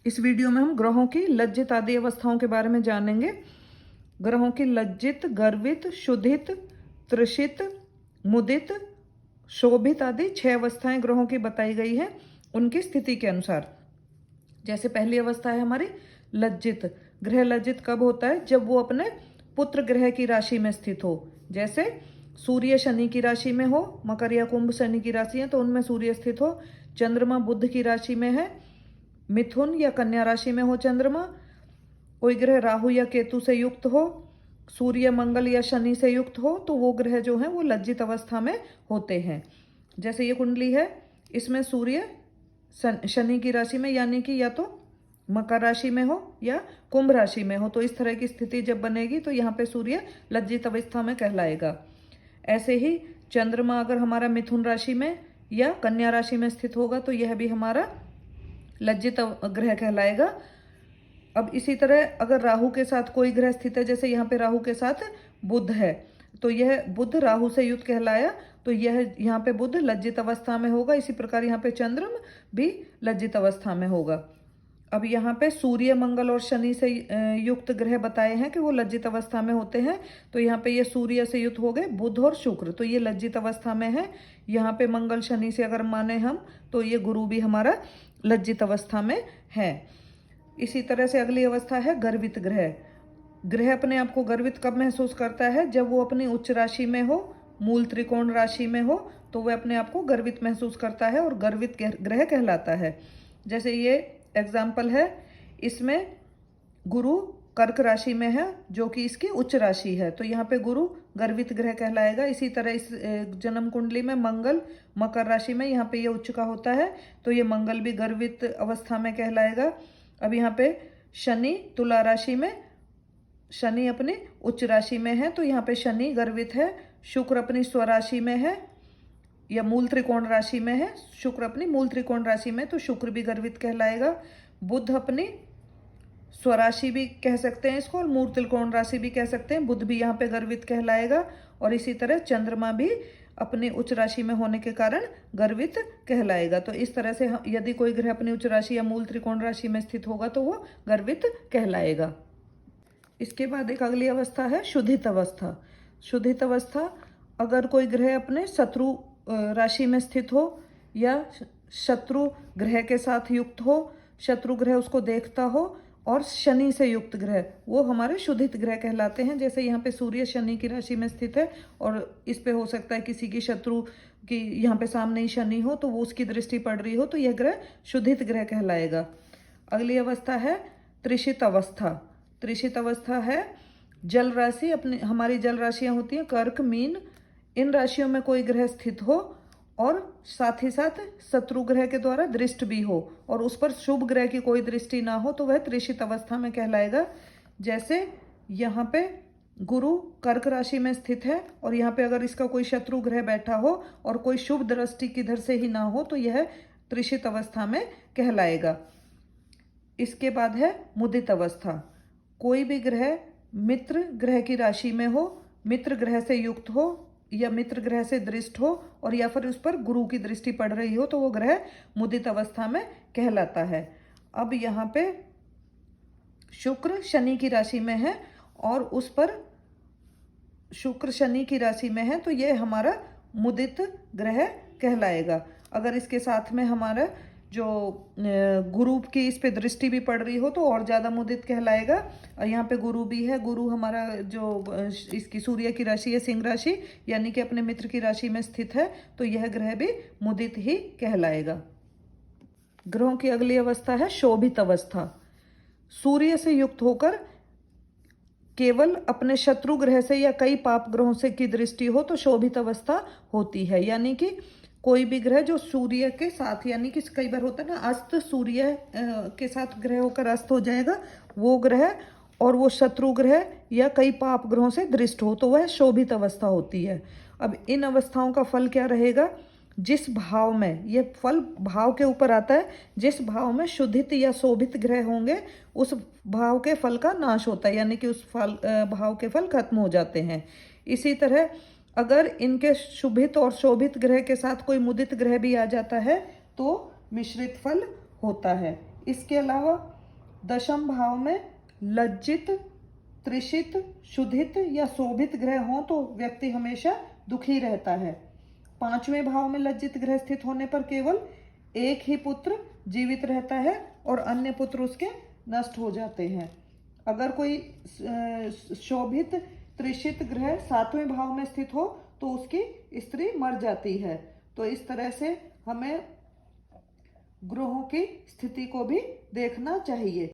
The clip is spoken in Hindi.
इस वीडियो में हम ग्रहों की लज्जित आदि अवस्थाओं के बारे में जानेंगे। ग्रहों की लज्जित, गर्वित, शुद्धित, तृषित, मुदित, शोभित आदि 6 अवस्थाएं ग्रहों की बताई गई है उनकी स्थिति के अनुसार। जैसे पहली अवस्था है हमारी लज्जित। ग्रह लज्जित कब होता है? जब वो अपने पुत्र ग्रह की राशि में स्थित हो। जैसे सूर्य शनि की राशि में हो, मकर या कुंभ शनि की राशि है तो उनमें सूर्य स्थित हो। चंद्रमा बुध की राशि में है, मिथुन या कन्या राशि में हो चंद्रमा। कोई ग्रह राहु या केतु से युक्त हो, सूर्य मंगल या शनि से युक्त हो, तो वो ग्रह जो है वो लज्जित अवस्था में होते हैं। जैसे ये कुंडली है, इसमें सूर्य शनि की राशि में यानी कि या तो मकर राशि में हो या कुंभ राशि में हो, तो इस तरह की स्थिति जब बनेगी तो यहाँ पे सूर्य लज्जित अवस्था में कहलाएगा। ऐसे ही चंद्रमा अगर हमारा मिथुन राशि में या कन्या राशि में स्थित होगा तो यह भी हमारा लज्जित ग्रह कहलाएगा। अब इसी तरह अगर राहु के साथ कोई ग्रह स्थित है, जैसे यहाँ पे राहु के साथ बुध है, तो यह बुध राहु से युक्त कहलाया, तो यह यहाँ पे बुध लज्जित अवस्था में होगा। इसी प्रकार यहाँ पे चंद्रमा भी लज्जित अवस्था में होगा। अब यहाँ पे सूर्य मंगल और शनि से युक्त ग्रह बताए हैं कि वो लज्जित अवस्था में होते हैं, तो यहाँ पे ये सूर्य से युक्त हो गए बुध और शुक्र, तो ये लज्जित अवस्था में है। यहाँ पे मंगल शनि से अगर माने हम तो ये गुरु भी हमारा लज्जित अवस्था में है। इसी तरह से अगली अवस्था है गर्वित ग्रह। ग्रह अपने आप को गर्वित कब महसूस करता है? जब वो अपनी उच्च राशि में हो, मूल त्रिकोण राशि में हो, तो वह अपने आप को गर्वित महसूस करता है और गर्वित ग्रह कहलाता है। जैसे ये एग्जाम्पल है, इसमें गुरु कर्क राशि में है जो कि इसकी उच्च राशि है, तो यहाँ पे गुरु गर्वित ग्रह कहलाएगा। इसी तरह इस जन्म कुंडली में मंगल मकर राशि में, यहाँ पे ये उच्च का होता है तो ये मंगल भी गर्वित अवस्था में कहलाएगा। अब यहाँ पे शनि तुला राशि में, शनि अपनी उच्च राशि में है तो यहाँ पे शनि गर्वित है। शुक्र अपनी स्वराशि में है या मूल त्रिकोण राशि में है, शुक्र अपनी मूल त्रिकोण राशि में, तो शुक्र भी गर्वित कहलाएगा। बुध अपनी स्वराशि भी कह सकते हैं इसको और मूल त्रिकोण राशि भी कह सकते हैं, बुध भी यहाँ पे गर्वित कहलाएगा। और इसी तरह चंद्रमा भी अपनी उच्च राशि में होने के कारण गर्वित कहलाएगा। तो इस तरह से यदि कोई ग्रह अपनी उच्च राशि या मूल त्रिकोण राशि में स्थित होगा तो वो गर्वित कहलाएगा। इसके बाद एक अगली अवस्था है शुद्धित अवस्था। शुद्धित अवस्था, अगर कोई ग्रह अपने शत्रु राशि में स्थित हो या शत्रु ग्रह के साथ युक्त हो, शत्रु ग्रह उसको देखता हो और शनि से युक्त ग्रह, वो हमारे शुद्धित ग्रह कहलाते हैं। जैसे यहाँ पे सूर्य शनि की राशि में स्थित है और इस पे हो सकता है किसी की शत्रु की यहाँ पे सामने ही शनि हो तो वो उसकी दृष्टि पड़ रही हो, तो यह ग्रह शुद्धित ग्रह कहलाएगा। अगली अवस्था है त्रिषित अवस्था। त्रिषित अवस्था है जल राशि, अपनी हमारी जल राशियाँ होती हैं कर्क मीन, इन राशियों में कोई ग्रह स्थित हो और साथ ही साथ शत्रु ग्रह के द्वारा दृष्ट भी हो और उस पर शुभ ग्रह की कोई दृष्टि ना हो, तो वह त्रिषित अवस्था में कहलाएगा। जैसे यहाँ पे गुरु कर्क राशि में स्थित है और यहाँ पे अगर इसका कोई शत्रु ग्रह बैठा हो और कोई शुभ दृष्टि किधर से ही ना हो तो यह त्रिषित अवस्था में कहलाएगा। इसके बाद है मुदित अवस्था। कोई भी ग्रह मित्र ग्रह की राशि में हो, मित्र ग्रह से युक्त हो या मित्र ग्रह से दृष्ट हो और या फिर उस पर गुरु की दृष्टि पड़ रही हो तो वो ग्रह मुदित अवस्था में कहलाता है। अब यहाँ पे शुक्र शनि की राशि में है और उस पर शुक्र शनि की राशि में है तो ये हमारा मुदित ग्रह कहलाएगा। अगर इसके साथ में हमारा जो गुरु की इस पे दृष्टि भी पड़ रही हो तो और ज़्यादा मुदित कहलाएगा। और यहाँ पे गुरु भी है, गुरु हमारा जो इसकी सूर्य की राशि है सिंह राशि यानी कि अपने मित्र की राशि में स्थित है तो यह ग्रह भी मुदित ही कहलाएगा। ग्रहों की अगली अवस्था है शोभित अवस्था। सूर्य से युक्त होकर केवल अपने शत्रु ग्रह से या कई पाप ग्रहों से की दृष्टि हो तो शोभित अवस्था होती है। यानी कि कोई भी ग्रह जो सूर्य के साथ, यानी कि कई बार होता है ना अस्त, सूर्य के साथ ग्रह होकर अस्त हो जाएगा वो ग्रह, और वो शत्रु ग्रह या कई पाप ग्रहों से दृष्ट हो तो वह शोभित अवस्था होती है। अब इन अवस्थाओं का फल क्या रहेगा? जिस भाव में, ये फल भाव के ऊपर आता है, जिस भाव में शुद्धित या शोभित ग्रह होंगे उस भाव के फल का नाश होता है, यानी कि उस फल भाव के फल खत्म हो जाते हैं। इसी तरह अगर इनके शुभित और शोभित ग्रह के साथ कोई मुदित ग्रह भी आ जाता है तो मिश्रित फल होता है। इसके अलावा दशम भाव में लज्जित, त्रिषित, शुधित या शोभित ग्रह हो तो व्यक्ति हमेशा दुखी रहता है। पांचवें भाव में लज्जित ग्रह स्थित होने पर केवल एक ही पुत्र जीवित रहता है और अन्य पुत्र उसके नष्ट हो जाते हैं। अगर कोई शोभित त्रिषित ग्रह सातवें भाव में स्थित हो तो उसकी स्त्री मर जाती है। तो इस तरह से हमें ग्रहों की स्थिति को भी देखना चाहिए।